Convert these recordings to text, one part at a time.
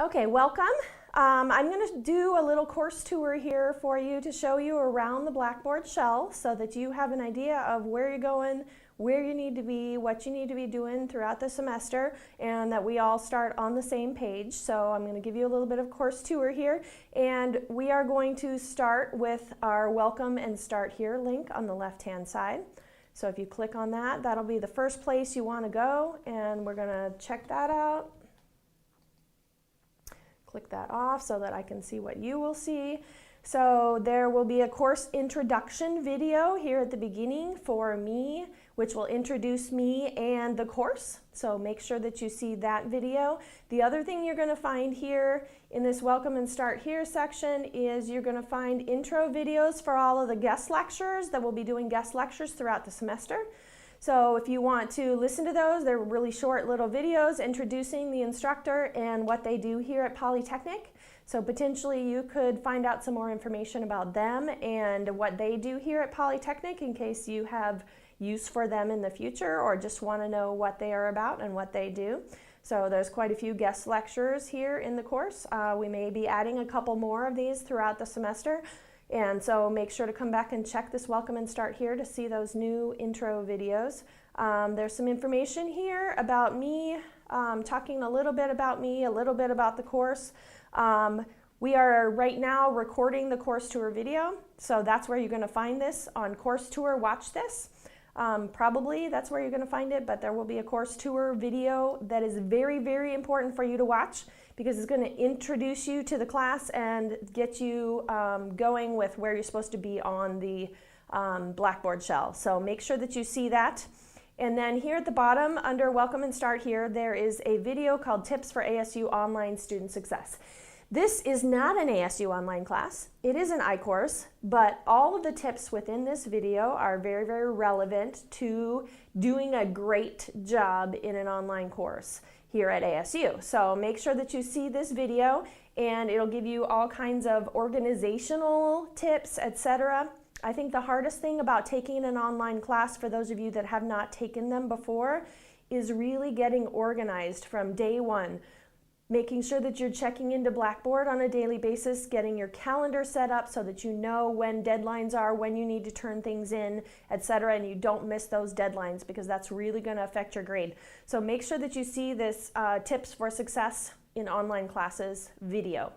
Okay, welcome. I'm going to do a little course tour here for you to show you around the Blackboard shell so that you have an idea of where you're going, where you need to be, what you need to be doing throughout the semester, and that we all start on the same page. So I'm going to give you a little bit of course tour here, and we are going to start with our Welcome and Start Here link on the left-hand side. So if you click on that, that'll be the first place you want to go, and we're going to check that out. Click that off so that I can see what you will see. So there will be a course introduction video here at the beginning for me, which will introduce me and the course. So make sure that you see that video. The other thing you're going to find here in this Welcome and Start Here section is you're going to find intro videos for all of the guest lecturers that will be doing guest lectures throughout the semester. So if you want to listen to those, they're really short little videos introducing the instructor and what they do here at Polytechnic. So potentially you could find out some more information about them and what they do here at Polytechnic in case you have use for them in the future or just want to know what they are about and what they do. So there's quite a few guest lecturers here in the course. We may be adding a couple more of these throughout the semester. And so make sure to come back and check this Welcome and Start Here to see those new intro videos. There's some information here about me, talking a little bit about me, a little bit about the course. We are right now recording the course tour video, so that's where you're going to find this on Course Tour. Watch this. Probably that's where you're going to find it, but there will be a course tour video that is very, very important for you to watch because it's going to introduce you to the class and get you going with where you're supposed to be on the Blackboard shell. So make sure that you see that. And then here at the bottom under Welcome and Start Here, there is a video called Tips for ASU Online Student Success. This is not an ASU online class. It is an iCourse, but all of the tips within this video are very, very relevant to doing a great job in an online course here at ASU. So make sure that you see this video and it'll give you all kinds of organizational tips, etc. I think the hardest thing about taking an online class for those of you that have not taken them before is really getting organized from day one. Making sure that you're checking into Blackboard on a daily basis, getting your calendar set up so that you know when deadlines are, when you need to turn things in, etc., and you don't miss those deadlines because that's really going to affect your grade. So make sure that you see this Tips for Success in Online Classes video.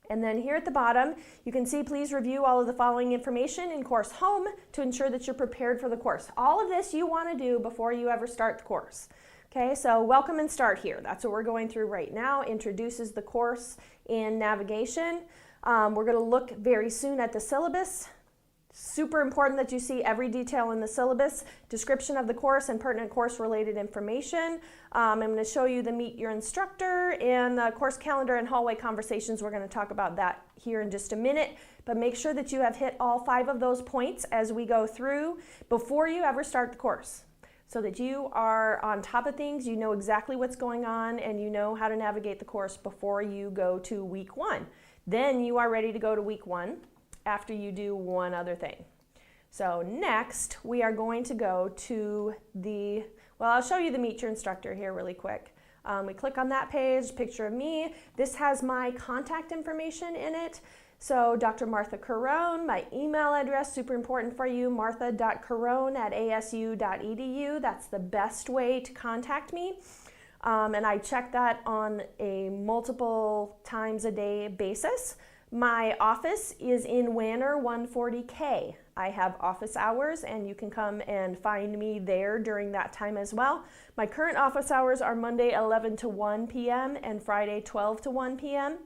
And then here at the bottom, you can see please review all of the following information in Course Home to ensure that you're prepared for the course. All of this you want to do before you ever start the course. Okay, so Welcome and Start Here. That's what we're going through right now. Introduces the course in navigation. We're going to look very soon at the syllabus. Super important that you see every detail in the syllabus, description of the course and pertinent course related information. I'm going to show you the Meet Your Instructor and the course calendar and hallway conversations. We're going to talk about that here in just a minute, but make sure that you have hit all 5 of those points as we go through before you ever start the course, so that you are on top of things, you know exactly what's going on, and you know how to navigate the course before you go to week 1. Then you are ready to go to week 1 after you do one other thing. So next, we are going to go to I'll show you the Meet Your Instructor here really quick. We click on that page, picture of me. This has my contact information in it. So Dr. Martha Caron, my email address, super important for you, martha.caron@asu.edu. That's the best way to contact me. And I check that on a multiple times a day basis. My office is in Wanner 140K. I have office hours and you can come and find me there during that time as well. My current office hours are Monday 11 to 1 p.m. and Friday 12 to 1 p.m.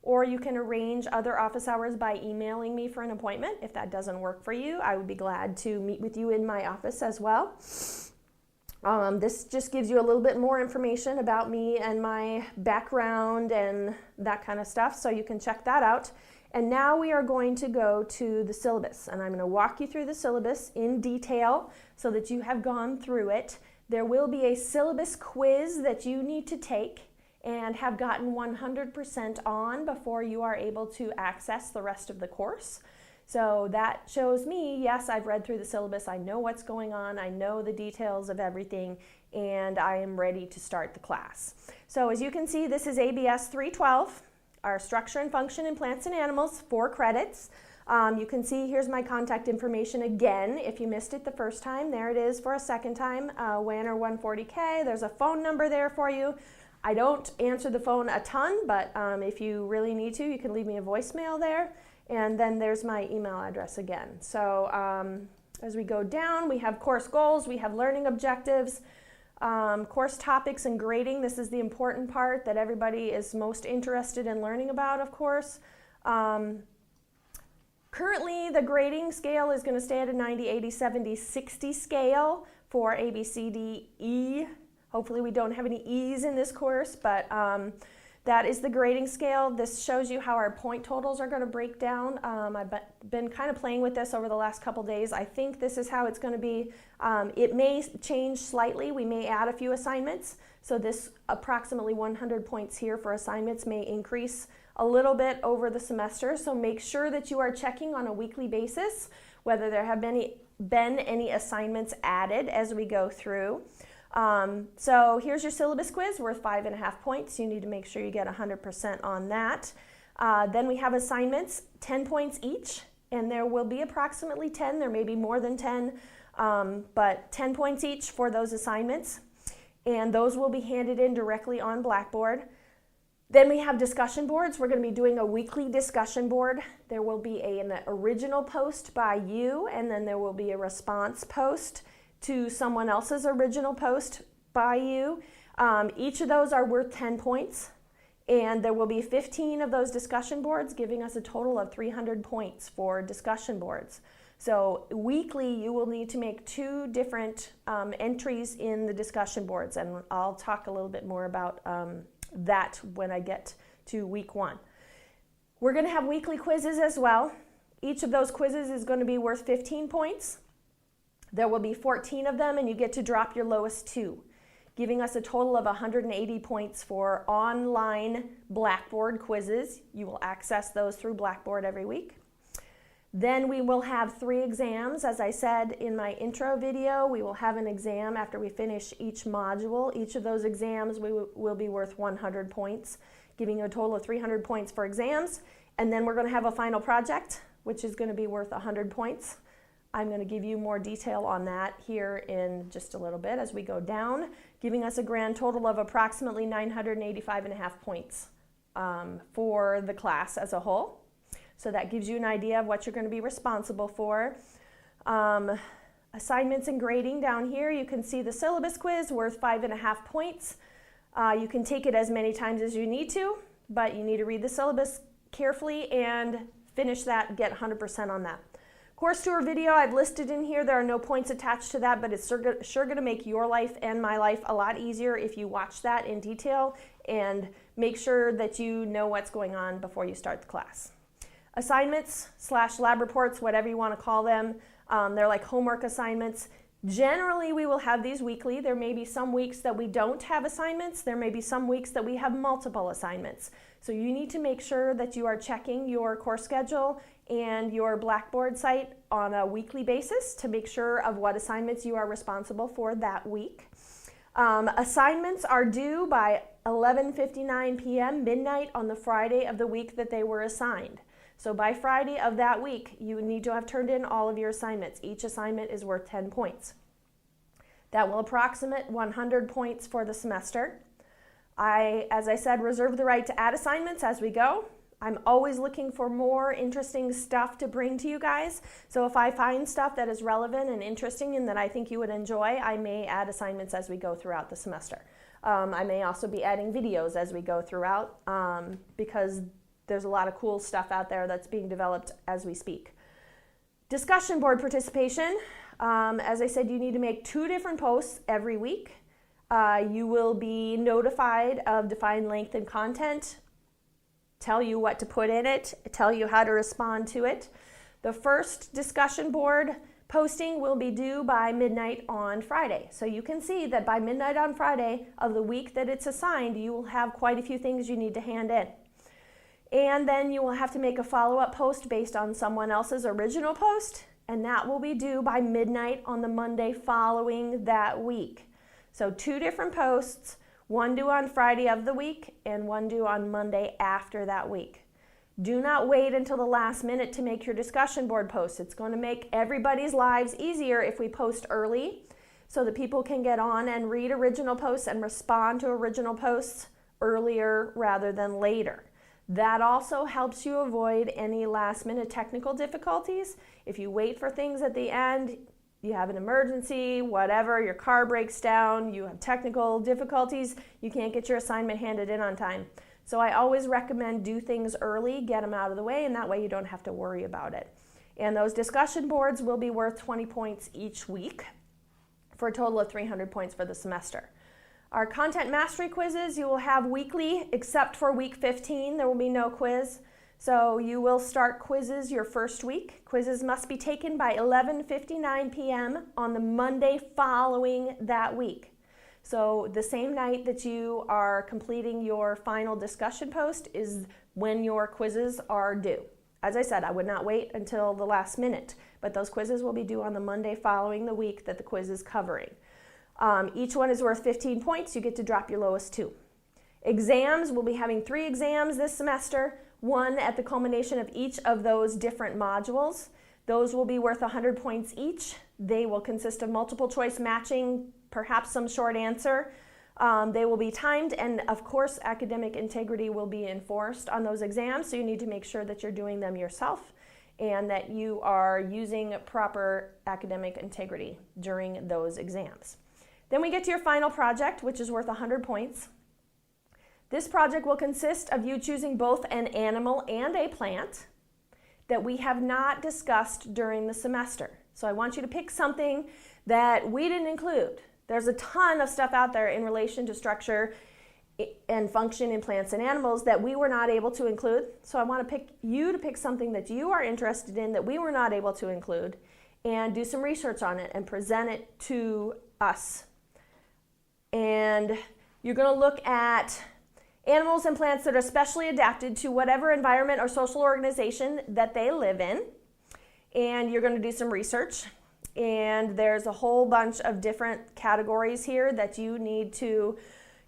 Or you can arrange other office hours by emailing me for an appointment. If that doesn't work for you, I would be glad to meet with you in my office as well. This just gives you a little bit more information about me and my background and that kind of stuff, so you can check that out. And now we are going to go to the syllabus, and I'm going to walk you through the syllabus in detail so that you have gone through it. There will be a syllabus quiz that you need to take and have gotten 100% on before you are able to access the rest of the course. So that shows me, yes, I've read through the syllabus, I know what's going on, I know the details of everything, and I am ready to start the class. So as you can see, this is ABS 312, our Structure and Function in Plants and Animals, 4 credits. You can see here's my contact information again. If you missed it the first time, there it is for a second time, WANR 140K. There's a phone number there for you. I don't answer the phone a ton, but if you really need to, you can leave me a voicemail there. And then there's my email address again. So as we go down, we have course goals, we have learning objectives, course topics and grading. This is the important part that everybody is most interested in learning about, of course. Currently, the grading scale is going to stay at a 90, 80, 70, 60 scale for A, B, C, D, E. Hopefully we don't have any E's in this course, but that is the grading scale. This shows you how our point totals are going to break down. I've been kind of playing with this over the last couple days. I think this is how it's going to be. It may change slightly. We may add a few assignments. So this approximately 100 points here for assignments may increase a little bit over the semester. So make sure that you are checking on a weekly basis whether there have been any assignments added as we go through. So here's your syllabus quiz worth 5.5 points. You need to make sure you get 100% on that. Then we have assignments, 10 points each, and there will be approximately 10. There may be more than 10, but 10 points each for those assignments. And those will be handed in directly on Blackboard. Then we have discussion boards. We're going to be doing a weekly discussion board. There will be an original post by you, and then there will be a response post to someone else's original post by you. Each of those are worth 10 points, and there will be 15 of those discussion boards, giving us a total of 300 points for discussion boards. So weekly, you will need to make 2 different entries in the discussion boards, and I'll talk a little bit more about that when I get to week 1. We're going to have weekly quizzes as well. Each of those quizzes is going to be worth 15 points. There will be 14 of them, and you get to drop your lowest 2, giving us a total of 180 points for online Blackboard quizzes. You will access those through Blackboard every week. Then we will have 3 exams. As I said in my intro video, we will have an exam after we finish each module. Each of those exams will be worth 100 points, giving you a total of 300 points for exams. And then we're going to have a final project, which is going to be worth 100 points. I'm going to give you more detail on that here in just a little bit as we go down, giving us a grand total of approximately 985.5 points for the class as a whole. So that gives you an idea of what you're going to be responsible for. Assignments and grading down here, you can see the syllabus quiz worth 5.5 points. You can take it as many times as you need to, but you need to read the syllabus carefully and finish that, get 100% on that. Course tour video I've listed in here. There are no points attached to that, but it's sure going to make your life and my life a lot easier if you watch that in detail and make sure that you know what's going on before you start the class. Assignments / lab reports, whatever you want to call them, they're like homework assignments. Generally, we will have these weekly. There may be some weeks that we don't have assignments. There may be some weeks that we have multiple assignments. So you need to make sure that you are checking your course schedule and your Blackboard site on a weekly basis to make sure of what assignments you are responsible for that week. Assignments are due by 11:59 p.m. midnight on the Friday of the week that they were assigned. So by Friday of that week, you need to have turned in all of your assignments. Each assignment is worth 10 points. That will approximate 100 points for the semester. As I said, reserve the right to add assignments as we go. I'm always looking for more interesting stuff to bring to you guys. So if I find stuff that is relevant and interesting and that I think you would enjoy, I may add assignments as we go throughout the semester. I may also be adding videos as we go throughout because there's a lot of cool stuff out there that's being developed as we speak. Discussion board participation. As I said, you need to make 2 different posts every week. You will be notified of defined length and content, tell you what to put in it, tell you how to respond to it. The first discussion board posting will be due by midnight on Friday. So you can see that by midnight on Friday of the week that it's assigned, you will have quite a few things you need to hand in. And then you will have to make a follow-up post based on someone else's original post, and that will be due by midnight on the Monday following that week. So 2 different posts, one due on Friday of the week and one due on Monday after that week. Do not wait until the last minute to make your discussion board posts. It's going to make everybody's lives easier if we post early so that people can get on and read original posts and respond to original posts earlier rather than later. That also helps you avoid any last minute technical difficulties. If you wait for things at the end, you have an emergency, whatever, your car breaks down, you have technical difficulties, you can't get your assignment handed in on time. So I always recommend do things early, get them out of the way, and that way you don't have to worry about it. And those discussion boards will be worth 20 points each week for a total of 300 points for the semester. Our content mastery quizzes you will have weekly, except for week 15, there will be no quiz. So you will start quizzes your first week. Quizzes must be taken by 11:59 p.m. on the Monday following that week. So the same night that you are completing your final discussion post is when your quizzes are due. As I said, I would not wait until the last minute, but those quizzes will be due on the Monday following the week that the quiz is covering. Each one is worth 15 points. You get to drop your lowest 2. Exams, we'll be having 3 exams this semester, one at the culmination of each of those different modules. Those will be worth 100 points each. They will consist of multiple choice matching, perhaps some short answer. They will be timed, and of course academic integrity will be enforced on those exams, so you need to make sure that you're doing them yourself and that you are using proper academic integrity during those exams. Then we get to your final project, which is worth 100 points. This project will consist of you choosing both an animal and a plant that we have not discussed during the semester. So I want you to pick something that we didn't include. There's a ton of stuff out there in relation to structure and function in plants and animals that we were not able to include. So I want to pick something that you are interested in that we were not able to include and do some research on it and present it to us. And you're going to look at animals and plants that are specially adapted to whatever environment or social organization that they live in. And you're going to do some research. And there's a whole bunch of different categories here that you need to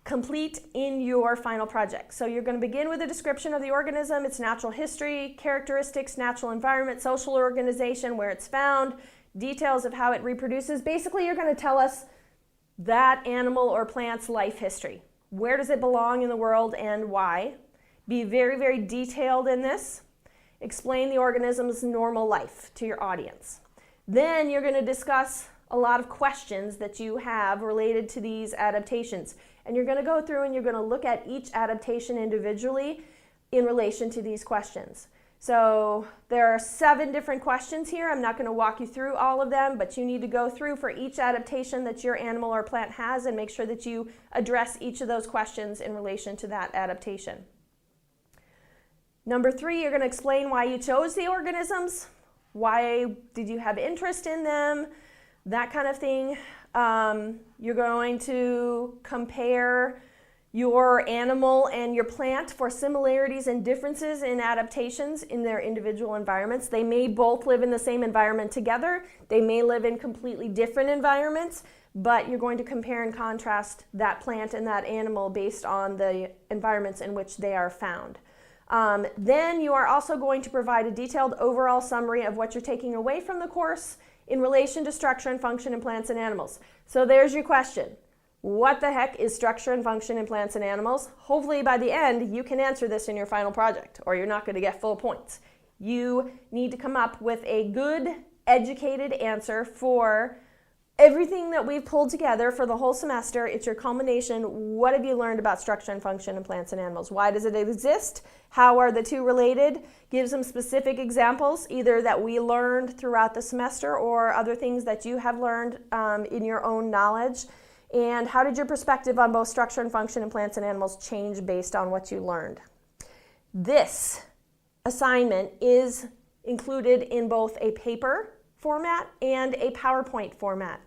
complete in your final project. So you're going to begin with a description of the organism, its natural history, characteristics, natural environment, social organization, where it's found, details of how it reproduces. Basically, you're going to tell us that animal or plant's life history. Where does it belong in the world and why? Be very, very detailed in this. Explain the organism's normal life to your audience. Then you're going to discuss a lot of questions that you have related to these adaptations. And you're going to go through and you're going to look at each adaptation individually in relation to these questions. So there are 7 different questions here. I'm not going to walk you through all of them, but you need to go through for each adaptation that your animal or plant has and make sure that you address each of those questions in relation to that adaptation. Number 3, you're going to explain why you chose the organisms. Why did you have interest in them? That kind of thing. You're going to compare your animal and your plant for similarities and differences in adaptations in their individual environments. They may both live in the same environment together. They may live in completely different environments, but you're going to compare and contrast that plant and that animal based on the environments in which they are found. Then you are also going to provide a detailed overall summary of what you're taking away from the course in relation to structure and function in plants and animals. So there's your question. What the heck is structure and function in plants and animals? Hopefully by the end you can answer this in your final project, or you're not going to get full points. You need to come up with a good, educated answer for everything that we've pulled together for the whole semester. It's your culmination. What have you learned about structure and function in plants and animals? Why does it exist? How are the two related? Give some specific examples, either that we learned throughout the semester or other things that you have learned in your own knowledge. And how did your perspective on both structure and function in plants and animals change based on what you learned? This assignment is included in both a paper format and a PowerPoint format.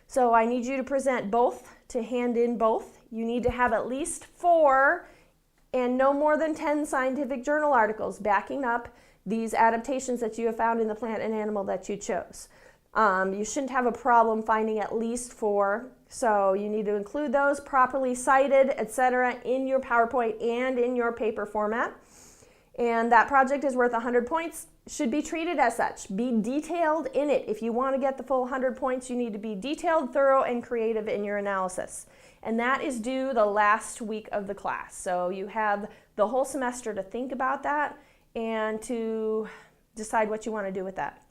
So I need you to present both, to hand in both. You need to have at least 4 and no more than 10 scientific journal articles backing up these adaptations that you have found in the plant and animal that you chose. You shouldn't have a problem finding at least 4, so you need to include those properly cited, etc., in your PowerPoint and in your paper format. And that project is worth 100 points, should be treated as such. Be detailed in it. If you want to get the full 100 points, you need to be detailed, thorough, and creative in your analysis. And that is due the last week of the class. So you have the whole semester to think about that and to decide what you want to do with that.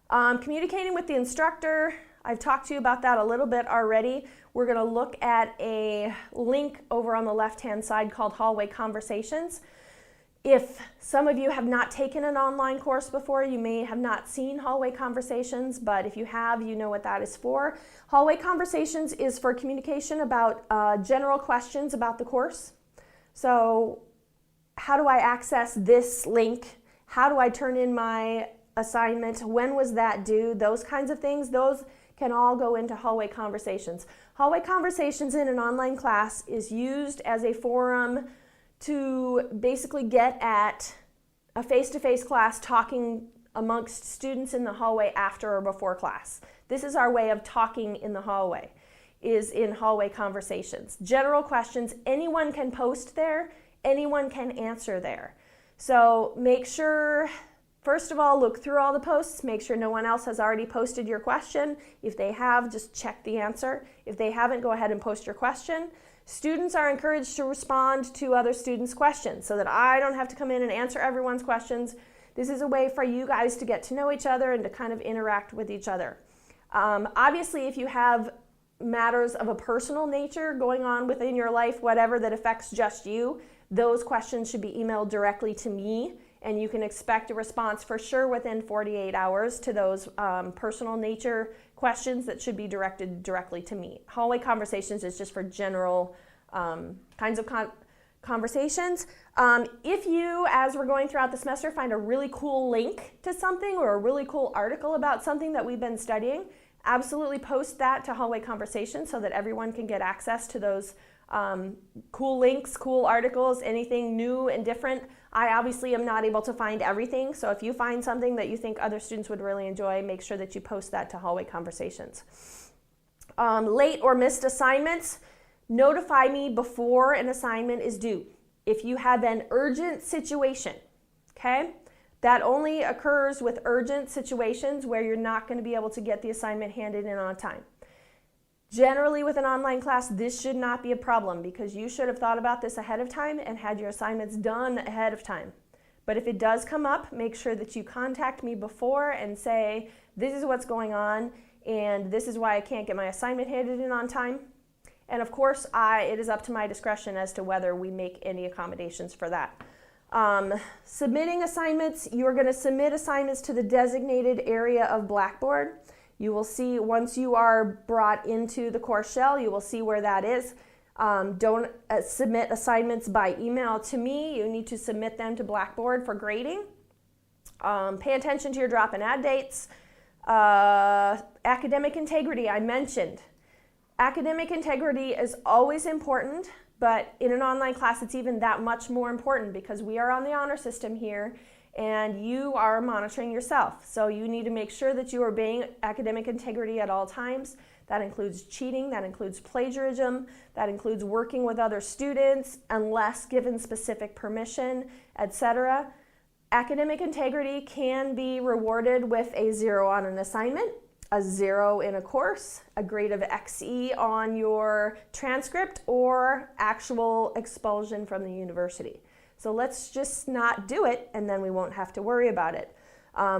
Communicating with the instructor, I've talked to you about that a little bit already. We're going to look at a link over on the left-hand side called Hallway Conversations. If some of you have not taken an online course before, you may have not seen Hallway Conversations, but if you have, you know what that is for. Hallway Conversations is for communication about general questions about the course. So how do I access this link? How do I turn in my assignment? When was that due? Those kinds of things, those can all go into Hallway Conversations. Hallway Conversations in an online class is used as a forum to basically get at a face-to-face class talking amongst students in the hallway after or before class. This is our way of talking in the hallway, is in Hallway Conversations. General questions, anyone can post there, anyone can answer there. So make sure, first of all, look through all the posts, make sure no one else has already posted your question. If they have, just check the answer. If they haven't, go ahead and post your question. Students are encouraged to respond to other students' questions so that I don't have to come in and answer everyone's questions. This is a way for you guys to get to know each other and to kind of interact with each other. Obviously, if you have matters of a personal nature going on within your life, whatever that affects just you, those questions should be emailed directly to me, and you can expect a response for sure within 48 hours to those personal nature questions that should be directed directly to me. Hallway Conversations is just for general kinds of conversations. If you, as we're going throughout the semester, find a really cool link to something or a really cool article about something that we've been studying, absolutely post that to Hallway Conversations so that everyone can get access to those cool links, cool articles, anything new and different. I obviously am not able to find everything, so if you find something that you think other students would really enjoy, make sure that you post that to Hallway Conversations. Late or missed assignments, notify me before an assignment is due. If you have an urgent situation, okay? That only occurs with urgent situations where you're not going to be able to get the assignment handed in on time. Generally, with an online class, this should not be a problem because you should have thought about this ahead of time and had your assignments done ahead of time. But if it does come up, make sure that you contact me before and say, this is what's going on and this is why I can't get my assignment handed in on time. And of course, it is up to my discretion as to whether we make any accommodations for that. Submitting assignments, you're going to submit assignments to the designated area of Blackboard. You will see once you are brought into the course shell, you will see where that is. Don't submit assignments by email to me. You need to submit them to Blackboard for grading. Pay attention to your drop and add dates. Academic integrity, I mentioned. Academic integrity is always important, but in an online class it's even that much more important because we are on the honor system here and you are monitoring yourself. So you need to make sure that you are obeying academic integrity at all times. That includes cheating, that includes plagiarism, that includes working with other students unless given specific permission, etc. Academic integrity can be rewarded with a 0 on an assignment, a 0 in a course, a grade of XE on your transcript, or actual expulsion from the university. So let's just not do it and then we won't have to worry about it.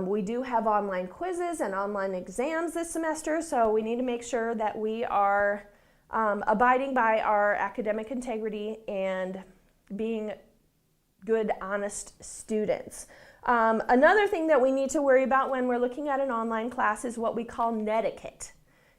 We do have online quizzes and online exams this semester, so we need to make sure that we are abiding by our academic integrity and being good, honest students. Another thing that we need to worry about when we're looking at an online class is what we call netiquette.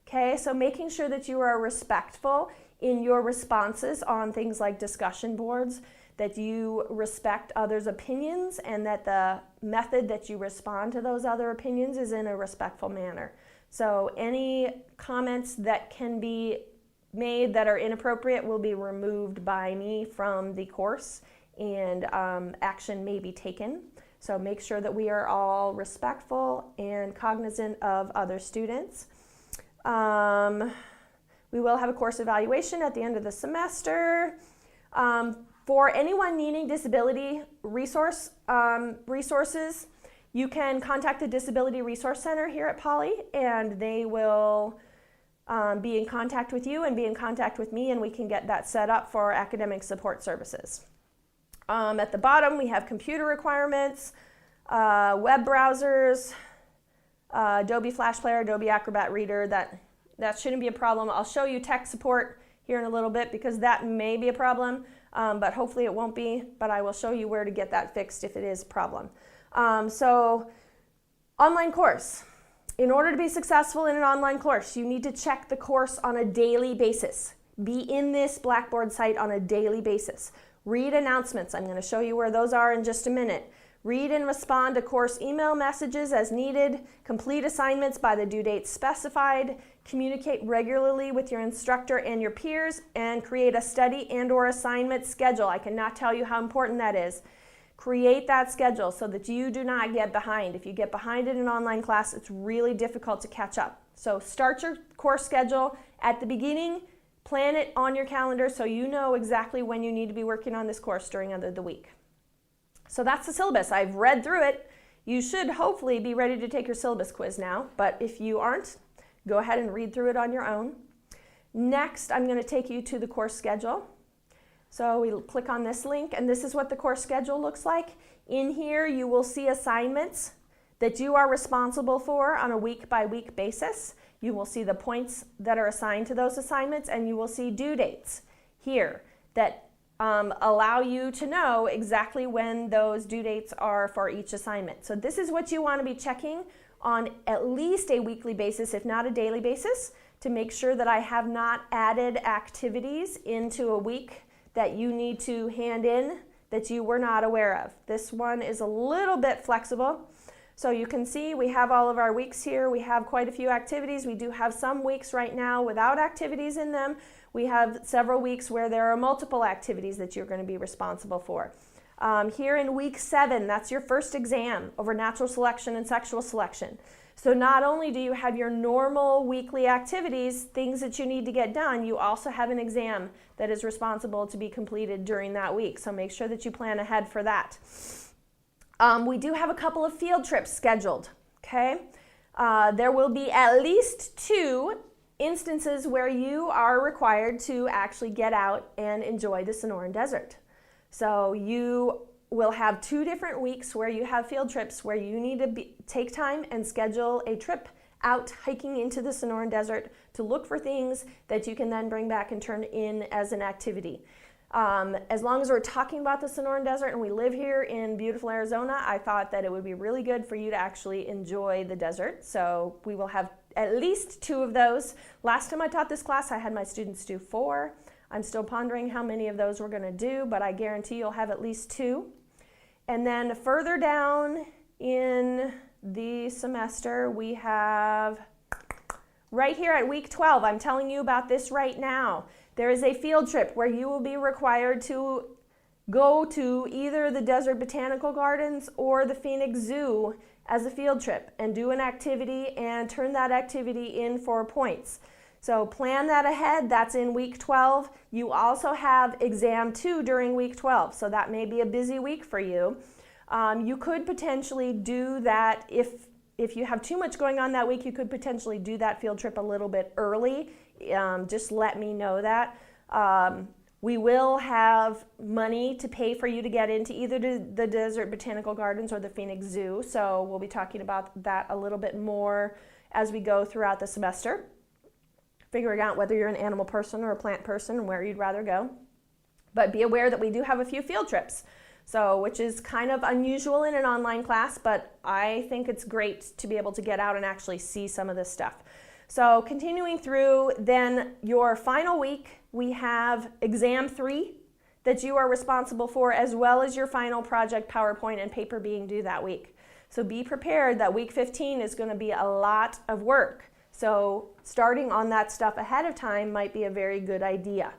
Okay, so making sure that you are respectful in your responses on things like discussion boards, that you respect others' opinions, and that the method that you respond to those other opinions is in a respectful manner. So any comments that can be made that are inappropriate will be removed by me from the course, and action may be taken. So make sure that we are all respectful and cognizant of other students. We will have a course evaluation at the end of the semester. For anyone needing disability resources, you can contact the Disability Resource Center here at Poly, and they will be in contact with you and be in contact with me, and we can get that set up for academic support services. At the bottom, we have computer requirements, web browsers, Adobe Flash Player, Adobe Acrobat Reader. That shouldn't be a problem. I'll show you tech support here in a little bit because that may be a problem, but hopefully it won't be. But I will show you where to get that fixed if it is a problem. So, online course. In order to be successful in an online course, you need to check the course on a daily basis. Be in this Blackboard site on a daily basis. Read announcements. I'm going to show you where those are in just a minute. Read and respond to course email messages as needed. Complete assignments by the due date specified. Communicate regularly with your instructor and your peers, and create a study and/or assignment schedule. I cannot tell you how important that is. Create that schedule so that you do not get behind. If you get behind in an online class, it's really difficult to catch up. So start your course schedule at the beginning. Plan it on your calendar so you know exactly when you need to be working on this course during the week. So that's the syllabus. I've read through it. You should hopefully be ready to take your syllabus quiz now, but if you aren't, go ahead and read through it on your own. Next, I'm going to take you to the course schedule. So we click on this link, and this is what the course schedule looks like. In here, you will see assignments that you are responsible for on a week-by-week basis. You will see the points that are assigned to those assignments, and you will see due dates here that allow you to know exactly when those due dates are for each assignment. So this is what you want to be checking on at least a weekly basis, if not a daily basis, to make sure that I have not added activities into a week that you need to hand in that you were not aware of. This one is a little bit flexible. So you can see we have all of our weeks here. We have quite a few activities. We do have some weeks right now without activities in them. We have several weeks where there are multiple activities that you're going to be responsible for. Here in week 7, that's your first exam over natural selection and sexual selection. So not only do you have your normal weekly activities, things that you need to get done, you also have an exam that is responsible to be completed during that week. So make sure that you plan ahead for that. We do have a couple of field trips scheduled, okay? There will be at least 2 instances where you are required to actually get out and enjoy the Sonoran Desert. So you will have 2 different weeks where you have field trips where you need to take time and schedule a trip out hiking into the Sonoran Desert to look for things that you can then bring back and turn in as an activity. As long as we're talking about the Sonoran Desert and we live here in beautiful Arizona, I thought that it would be really good for you to actually enjoy the desert. So we will have at least 2 of those. Last time I taught this class, I had my students do 4. I'm still pondering how many of those we're going to do, but I guarantee you'll have at least 2. And then further down in the semester, we have right here at week 12, I'm telling you about this right now. There is a field trip where you will be required to go to either the Desert Botanical Gardens or the Phoenix Zoo as a field trip and do an activity and turn that activity in for points. So plan that ahead. That's in week 12. You also have exam 2 during week 12, so that may be a busy week for you. You could potentially do that if you have too much going on that week. You could potentially do that field trip a little bit early. Just let me know that. We will have money to pay for you to get into either the Desert Botanical Gardens or the Phoenix Zoo, so we'll be talking about that a little bit more as we go throughout the semester, figuring out whether you're an animal person or a plant person and where you'd rather go. But be aware that we do have a few field trips, so which is kind of unusual in an online class, but I think it's great to be able to get out and actually see some of this stuff. So continuing through, then your final week, we have exam 3 that you are responsible for, as well as your final project, PowerPoint, and paper being due that week. So be prepared that week 15 is going to be a lot of work. So starting on that stuff ahead of time might be a very good idea.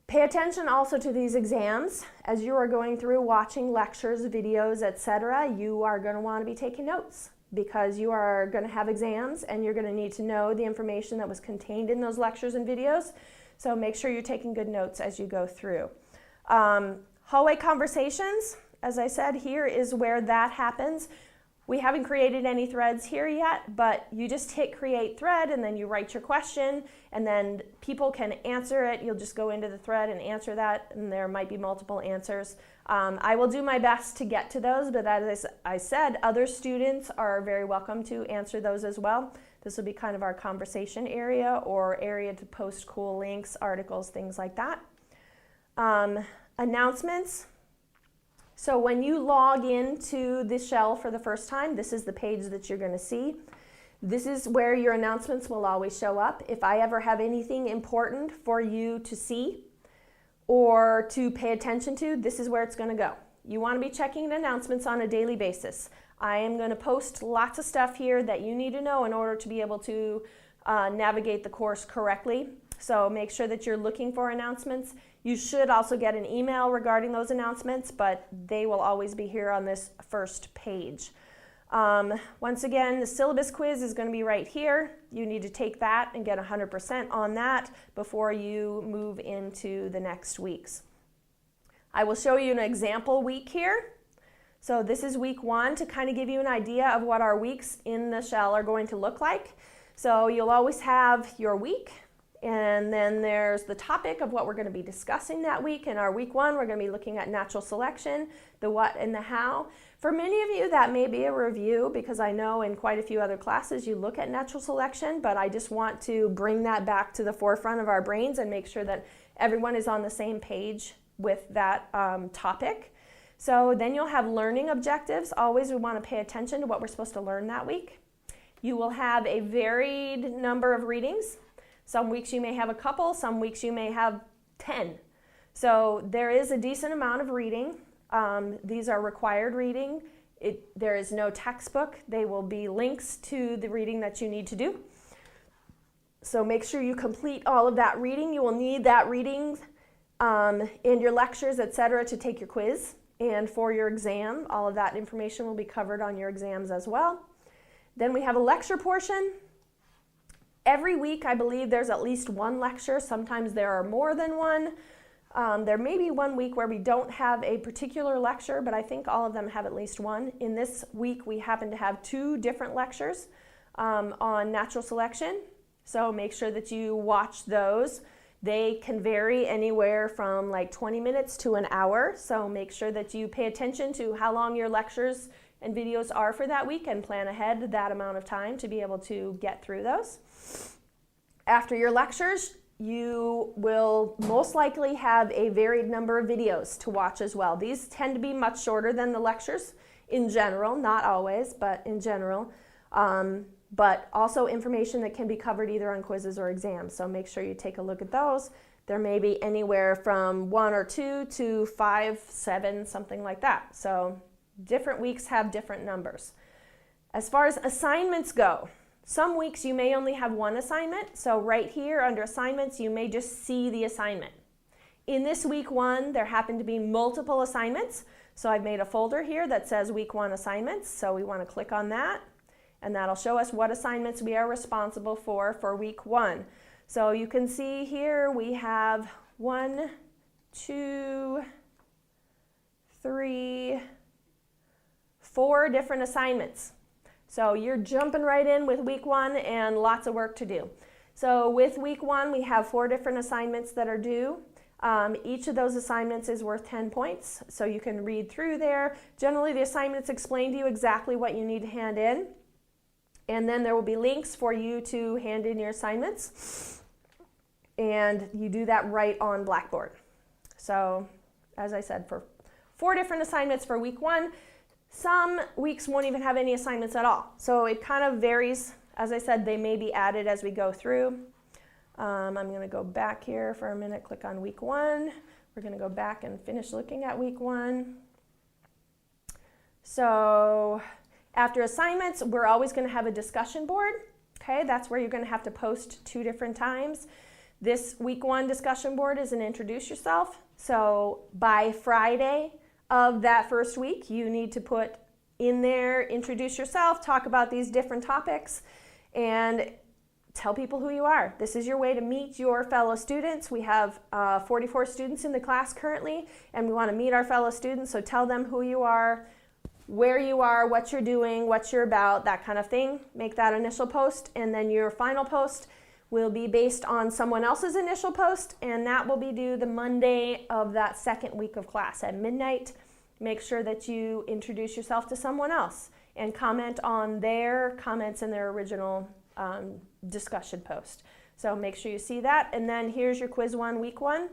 Pay attention also to these exams. As you are going through watching lectures, videos, etc., you are going to want to be taking notes because you are going to have exams and you're going to need to know the information that was contained in those lectures and videos. So make sure you're taking good notes as you go through. Hallway conversations, as I said, here is where that happens. We haven't created any threads here yet, but you just hit create thread and then you write your question and then people can answer it. You'll just go into the thread and answer that, and there might be multiple answers. I will do my best to get to those, but as I said, other students are very welcome to answer those as well. This will be kind of our conversation area or area to post cool links, articles, things like that. Announcements. So when you log into the shell for the first time, this is the page that you're going to see. This is where your announcements will always show up. If I ever have anything important for you to see or to pay attention to, this is where it's going to go. You want to be checking announcements on a daily basis. I am going to post lots of stuff here that you need to know in order to be able to navigate the course correctly. So make sure that you're looking for announcements. You should also get an email regarding those announcements, but they will always be here on this first page. Once again, the syllabus quiz is going to be right here. You need to take that and get 100% on that before you move into the next weeks. I will show you an example week here. So this is week 1 to kind of give you an idea of what our weeks in the shell are going to look like. So you'll always have your week. And then there's the topic of what we're going to be discussing that week. In our week 1, we're going to be looking at natural selection, the what and the how. For many of you, that may be a review because I know in quite a few other classes you look at natural selection, but I just want to bring that back to the forefront of our brains and make sure that everyone is on the same page with that topic. So then you'll have learning objectives. Always we want to pay attention to what we're supposed to learn that week. You will have a varied number of readings. Some weeks you may have a couple, some weeks you may have 10. So there is a decent amount of reading. These are required reading. There is no textbook. They will be links to the reading that you need to do. So make sure you complete all of that reading. You will need that reading in your lectures, etc., to take your quiz. And for your exam, all of that information will be covered on your exams as well. Then we have a lecture portion. Every week, I believe there's at least one lecture. Sometimes there are more than one. There may be one week where we don't have a particular lecture, but I think all of them have at least one. In this week, we happen to have 2 different lectures on natural selection. So make sure that you watch those. They can vary anywhere from like 20 minutes to an hour. So make sure that you pay attention to how long your lectures and videos are for that week and plan ahead that amount of time to be able to get through those. After your lectures, you will most likely have a varied number of videos to watch as well. These tend to be much shorter than the lectures in general, not always, but in general. But also information that can be covered either on quizzes or exams. So make sure you take a look at those. There may be anywhere from 1 or 2 to 5, 7, something like that. So different weeks have different numbers. As far as assignments go, some weeks you may only have one assignment. So right here under assignments, you may just see the assignment. In this week 1, there happen to be multiple assignments. So I've made a folder here that says week 1 assignments. So we want to click on that. And that'll show us what assignments we are responsible for week 1. So you can see here we have 1, 2, 3, 4 different assignments. So you're jumping right in with week 1 and lots of work to do. So with week 1, we have 4 different assignments that are due. Each of those assignments is worth 10 points. So you can read through there. Generally, the assignments explain to you exactly what you need to hand in. And then there will be links for you to hand in your assignments. And you do that right on Blackboard. So, as I said, for 4 different assignments for week 1, some weeks won't even have any assignments at all. So it kind of varies. As I said, they may be added as we go through. I'm going to go back here for a minute, click on week 1. We're going to go back and finish looking at week 1. So after assignments, we're always going to have a discussion board. Okay, that's where you're going to have to post 2 different times. This week 1 discussion board is an introduce yourself. So by Friday of that first week, you need to put in there, introduce yourself, talk about these different topics, and tell people who you are. This is your way to meet your fellow students. We have 44 students in the class currently, and we want to meet our fellow students, so tell them who you are, where you are, what you're doing, what you're about, that kind of thing. Make that initial post, and then your final post will be based on someone else's initial post, and that will be due the Monday of that second week of class at midnight. Make sure that you introduce yourself to someone else and comment on their comments in their original discussion post. So make sure you see that, and then here's your quiz 1, week 1.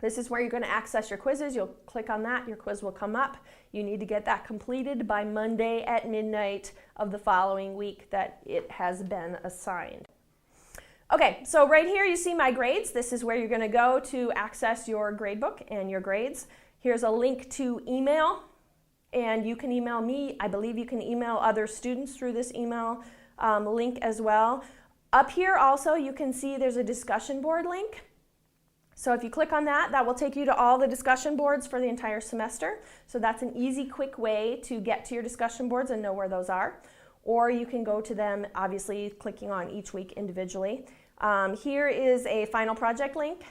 This is where you're going to access your quizzes. You'll click on that, your quiz will come up. You need to get that completed by Monday at midnight of the following week that it has been assigned. Okay, so right here you see my grades. This is where you're going to go to access your gradebook and your grades. Here's a link to email, and you can email me. I believe you can email other students through this email link as well. Up here also you can see there's a discussion board link. So if you click on that, that will take you to all the discussion boards for the entire semester. So that's an easy, quick way to get to your discussion boards and know where those are. Or you can go to them, obviously, clicking on each week individually. Here is a final project link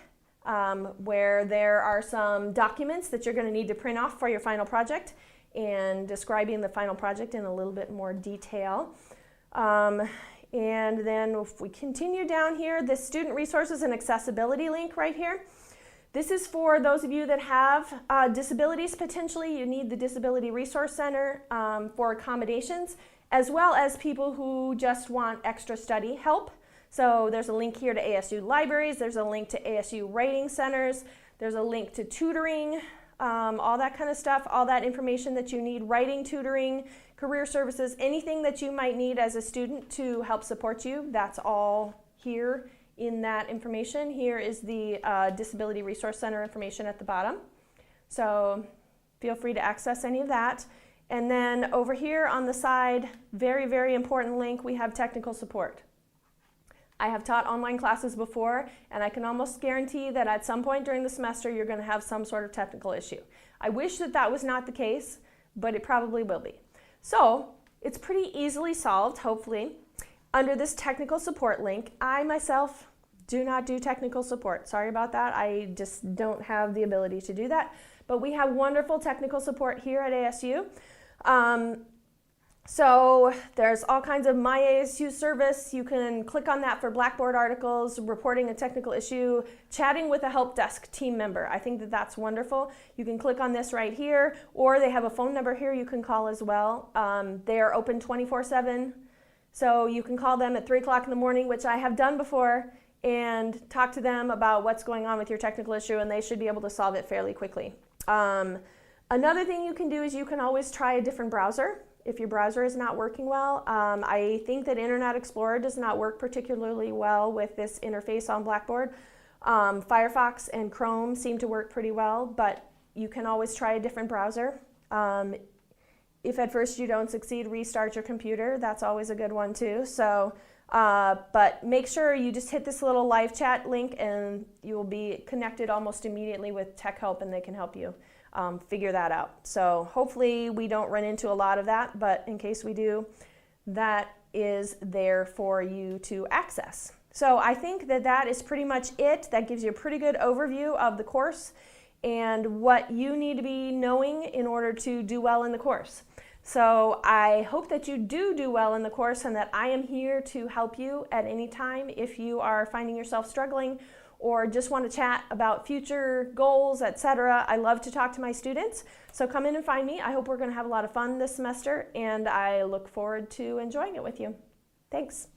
where there are some documents that you're going to need to print off for your final project and describing the final project in a little bit more detail. And then if we continue down here, the student resources and accessibility link right here. This is for those of you that have disabilities potentially. You need the Disability Resource Center for accommodations, as well as people who just want extra study help. So there's a link here to ASU libraries, there's a link to ASU writing centers, there's a link to tutoring, all that kind of stuff, all that information that you need, writing, tutoring, career services, anything that you might need as a student to help support you, that's all here in that information. Here is the Disability Resource Center information at the bottom. So feel free to access any of that. And then over here on the side, very, very important link, we have technical support. I have taught online classes before, and I can almost guarantee that at some point during the semester you're going to have some sort of technical issue. I wish that that was not the case, but it probably will be. So it's pretty easily solved, hopefully, under this technical support link. I myself do not do technical support. Sorry about that. I just don't have the ability to do that. But we have wonderful technical support here at ASU. So there's all kinds of My ASU service. You can click on that for Blackboard articles, reporting a technical issue, chatting with a help desk team member. I think that that's wonderful. You can click on this right here, or they have a phone number here you can call as well. They are open 24/7, so you can call them at 3 o'clock in the morning, which I have done before, and talk to them about what's going on with your technical issue, and they should be able to solve it fairly quickly. Another thing you can do is you can always try a different browser. If your browser is not working well, I think that Internet Explorer does not work particularly well with this interface on Blackboard. Firefox and Chrome seem to work pretty well, but you can always try a different browser. If at first you don't succeed, restart your computer. That's always a good one too. So, but make sure you just hit this little live chat link and you will be connected almost immediately with Tech Help, and they can help you figure that out. So hopefully we don't run into a lot of that, but in case we do, that is there for you to access. So I think that that is pretty much it. That gives you a pretty good overview of the course and what you need to be knowing in order to do well in the course. So I hope that you do well in the course, and that I am here to help you at any time if you are finding yourself struggling or just want to chat about future goals, etc. I love to talk to my students, so come in and find me. I hope we're going to have a lot of fun this semester, and I look forward to enjoying it with you. Thanks.